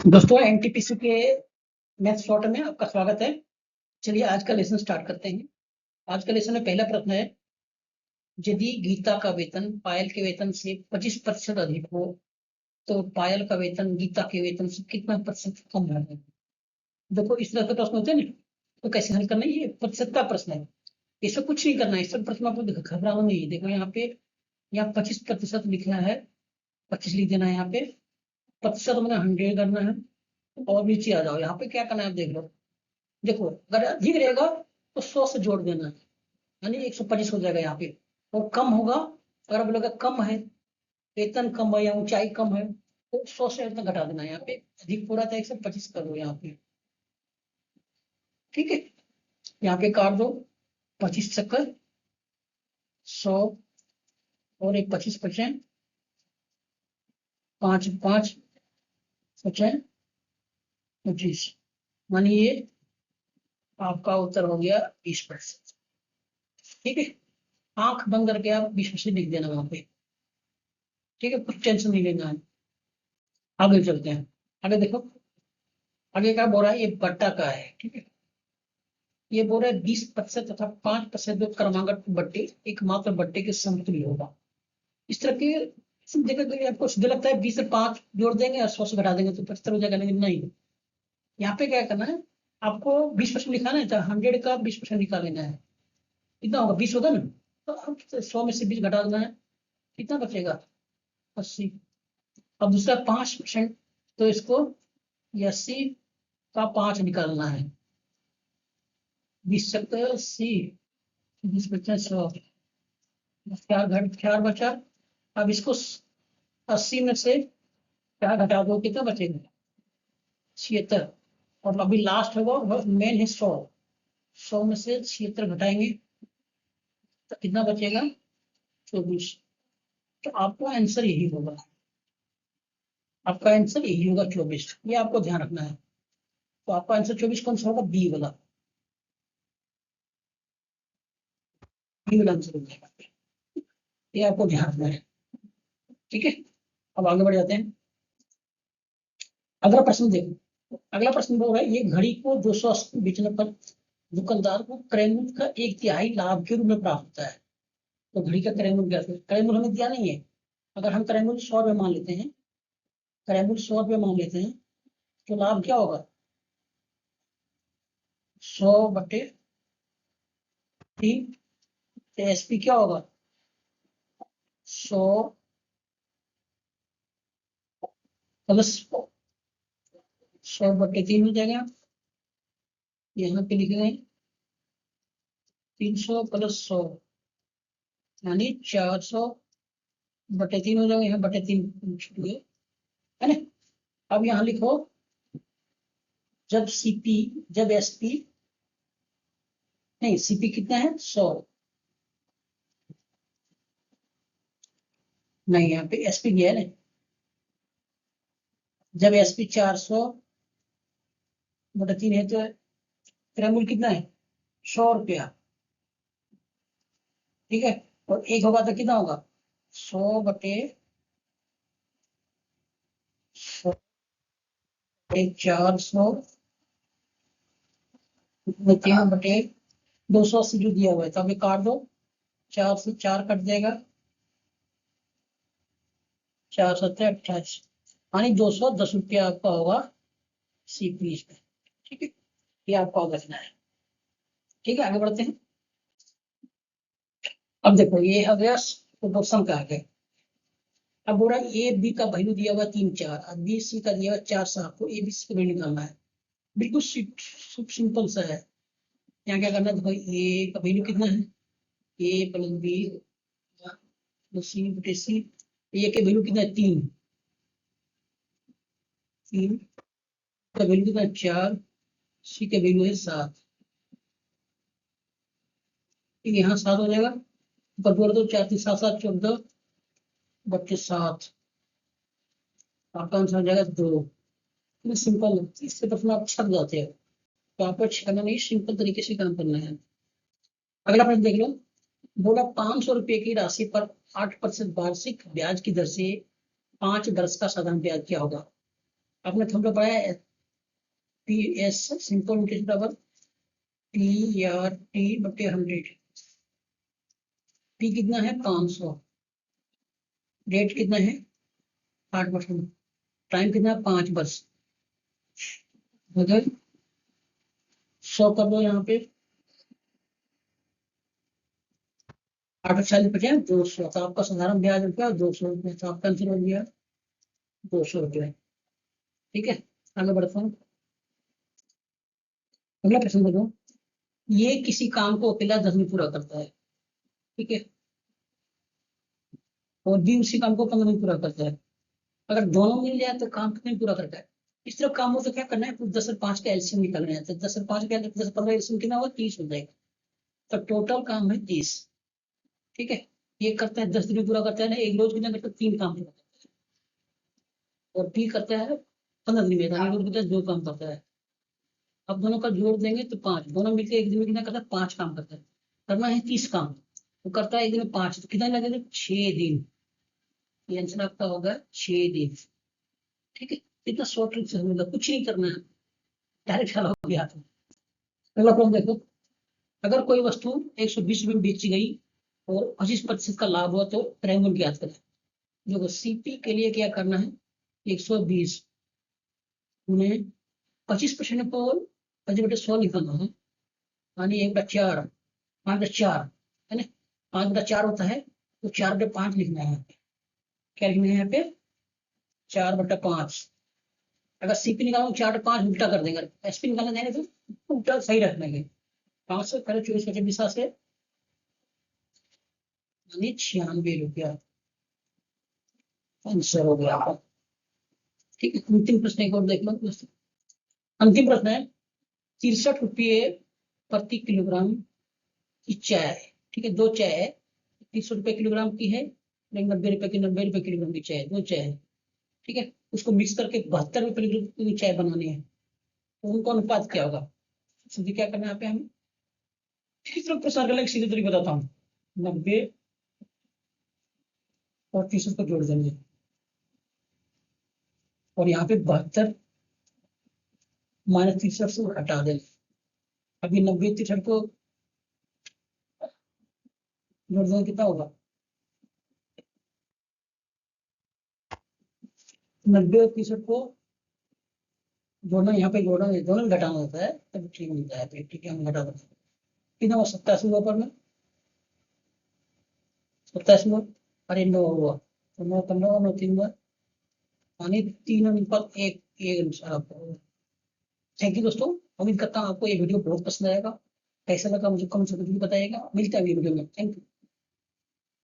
दोस्तों एनटीपीसी के math short में आपका स्वागत है। चलिए आज का लेसन स्टार्ट करते हैं। आज का लेसन में पहला प्रश्न है, यदि गीता का वेतन पायल के वेतन से 25% अधिक हो तो पायल का वेतन गीता के वेतन से कितना प्रतिशत कम है। देखो इस तरह के प्रश्न होते हैं ना, तो कैसे हल करना है, ये प्रतिशत का प्रश्न है। इसमें कुछ नहीं करना है, इस प्रश्न आपको घबराना नहीं है। देखो यहाँ पे 25% लिखना है, 25 लिख देना है। यहाँ पे प्रतिशत मैंने 100 करना है और नीचे आ जाओ। यहाँ पे क्या करना है आप देख लो। देखो अगर अधिक रहेगा तो 100 से जोड़ देना है, यानी 125 हो जाएगा यहाँ पे। और कम होगा, अगर आप लोग कम है, वेतन कम है या ऊंचाई कम है, तो 100 से इतना घटा देना है। यहाँ पे अधिक पूरा था 125 कर दो यहाँ पे, ठीक है। यहाँ पे काट दो, 25 चक्कर 100 और एक 25 बचे, 5 5 बचे 25, मानिए आपका उत्तर हो गया 20%, ठीक है। आंख बंद करके आप 20% लिख देना वहां पे, ठीक है, कुछ टेंशन नहीं लेना है। आगे चलते हैं, आगे देखो। आगे का बोल रहा है ये बट्टा का है, ठीक है। ये बोल रहा है 20% तथा 5% जो क्रमागत बट्टे एकमात्र बट्टे के समतुल्य होगा। इस तरह के देखा कि आपको सीधे लगता है 20 से 5 जोड़ देंगे और 100 से घटा देंगे तो 75 हो जाएगा, लेकिन नहीं। यहाँ पे क्या करना है, आपको 20% लिखाना है तो 100 का 20% निकाल लेना है। कितना होगा, 20 होगा ना, तो अब 100 में से 20 घटा देना है, कितना बचेगा 80। अब दूसरा 5%, तो इसको 80 का 5 निकालना है। 20 सकते हैं 80, 20 बचा 100, क्या बचा। अब इसको 80 में से क्या घटा दो, कितना बचेगा 76। और अभी लास्ट होगा मेन है 100, 100 में से 76 घटाएंगे तो कितना बचेगा 24। तो आपका आंसर यही होगा, आपका आंसर यही होगा 24, ये आपको ध्यान रखना है। तो आपका आंसर 24 कौन सा होगा, बी वाला, बी वाला आंसर हो जाएगा, ये आपको ध्यान रखना है, ठीक है। अब आगे बढ़ जाते हैं। अगला प्रश्न देखो, अगला प्रश्न बोल रहा है ये घड़ी को 280 बेचने पर दुकानदार को क्रय मूल्य का 1/3 लाभ के रूप में प्राप्त होता है। तो घड़ी का क्रय मूल्य क्या है, क्रय मूल्य हमें दिया नहीं है। अगर हम क्रय मूल्य 100 रुपये मान लेते हैं, क्रय मूल्य 100 रुपये मान लेते हैं, तो लाभ क्या होगा 100/3। तो एसपी क्या होगा 100 प्लस 100/3 हो जाएगा। यहाँ पे लिख रहे हैं 300 प्लस 100 यानी 400/3 हो जाएगा। यहाँ /3 छूट गए, है ना। अब यहाँ लिखो जब सीपी, जब एसपी, नहीं सीपी कितना है 100, नहीं यहाँ पे एसपी दिया है ना। जब एसपी 400/3 है तो क्रय मूल्य कितना है 100 रुपया, ठीक है। और एक होगा तो कितना होगा 100/400 3/280 जो दिया हुआ है। तो अभी काट दो, 4 से 4 कट जाएगा, 4×7=28, यानी 210 रुपया आपका होगा सीपी में, ठीक है। ये आपको रखना है, ठीक है। आगे बढ़ते हैं। अब देखो ये हो गया प्रोपोर्शन का आगे। अब बोला ए बी का वैल्यू दिया हुआ 3 4, अब बी सी का दिया हुआ 4 7, तो ए बी सी का वैल्यू निकालना है। बिल्कुल सिंपल सा है। यहाँ क्या करना है, देखो ए का वैल्यू कितना है, ए प्लस बी प्लस सी बटे सी। ए के वैल्यू कितना है 3, 3 का वैल्यू कितना है 4, सी का वैल्यू है 7, ठीक है। यहाँ 7 हो जाएगा, ऊपर जोड़ दो, 4 3 7 7 14/7, आपका आंसर हो जाएगा 2। सिंपल है, इससे प्रश्न आप छप जाते हैं, तो आपको छकना नहीं, सिंपल तरीके से काम करना है। अगला प्रश्न देख लो। बोला 500 रुपए की राशि पर 8% वार्षिक ब्याज की दर से 5 वर्ष का साधारण ब्याज क्या होगा। आपने थंब पढ़ा है पी एस सिंपल इंटीजर बराबर पी आर टी बटे 100। पी कितना है 500, डेट कितना है 8%, टाइम कितना है 5 बस। अगर 100 कर दो यहाँ पे 840 बचे 200, तो आपका साधारण ब्याज रुपया 200 रुपया, तो आपका आंसर हो गया 200 रुपया। ठीक है, आगे बढ़ता हूँ। अगला प्रश्न देखो, ये किसी काम को अकेला 10 में पूरा करता है, ठीक है, और भी उसी काम को 15 में पूरा करता है। अगर दोनों मिल जाए तो काम कितने में पूरा करता है। इस तरह काम हो तो क्या करना है, तो 10 और 5 का एलसीएम निकालना है, तो 10 और 5 का 10 15 एलसीएम कितना होगा 30 हो जाएगा, तो टोटल काम है 30। ठीक है, ये करता है 10 दिन में पूरा करता है ना, एक रोज कितना करता है 3 काम पूरा करता है, और बी करता है 15 दिन में, एक रोज कितना 2 काम करता है। अब दोनों का जोड़ देंगे तो 5, दोनों मिलकर एक दिन में कितना करता है 5 काम करता है, करना है 30 काम, वो करता है एक दिन में 5, तो कितना लगेगा 6 दिन। ये आंसर आपका होगा 6 दिन। ठीक है, इतना शॉर्ट ट्रिक से समझ लो, कुछ नहीं करना है, डायरेक्ट खड़ा हो गया। अगला प्रश्न देखो, अगर कोई वस्तु 120 रुपये में बेची गई और 25% का लाभ हुआ तो ट्रायंगल ज्ञात करें। जो सीपी के लिए क्या करना है, 120 उन्हें 25% को 5/100 निकालना है, यानी 1/4, 5/4 है ना, 5/4 होता है, तो 4/5 लिखना है। क्या लिखना है यहाँ पे 4/5। अगर सीपी निकालो 4/5 उल्टा कर देंगे, एसपी निकालना देंगे तो उल्टा सही रखना है। 5 से करे 24 बचे 20 से, यानी 96 रुपया आंसर हो गया आपका। ठीक है, अंतिम प्रश्न एक और देख लो। अंतिम प्रश्न है 63 रुपये प्रति किलोग्राम की चाय। ठीक है, 2 चाय है, 30 रुपये किलोग्राम की है, 90 रुपये की, 90 रुपये किलोग्राम की चाय, 2 चाय है। ठीक है, उसको मिक्स करके 72 रुपये किलोग्राम की चाय बनानी है, तो उनका अनुपात क्या होगा। सीधे क्या करना है यहाँ पे हमें, किस तरह प्रसार करना सीधे तरीके बताता हूँ। 90 और 30 को जोड़ देंगे, और यहाँ पे 72 -63 से हटा देंगे। अभी 90 63 को जोड़ देंगे कितना होगा, 90 और 63 को जोड़ना, यहाँ पे जोड़ना, दोनों में घटाना होता है तब ठीक मिलता है। ठीक है, हम घटा देते हैं, कितना हुआ 87 हुआ पर में 87 हुआ, अरे 9 हुआ, तो 9 15 9 3 हुआ, यानी 3 अनुपात 1 1 अनुसार आपको। थैंक यू दोस्तों, उम्मीद करता हूँ आपको ये वीडियो बहुत पसंद आएगा। कैसा लगा मुझे कमेंट से जरूर बताइएगा। मिलता है अगली वीडियो में, थैंक यू।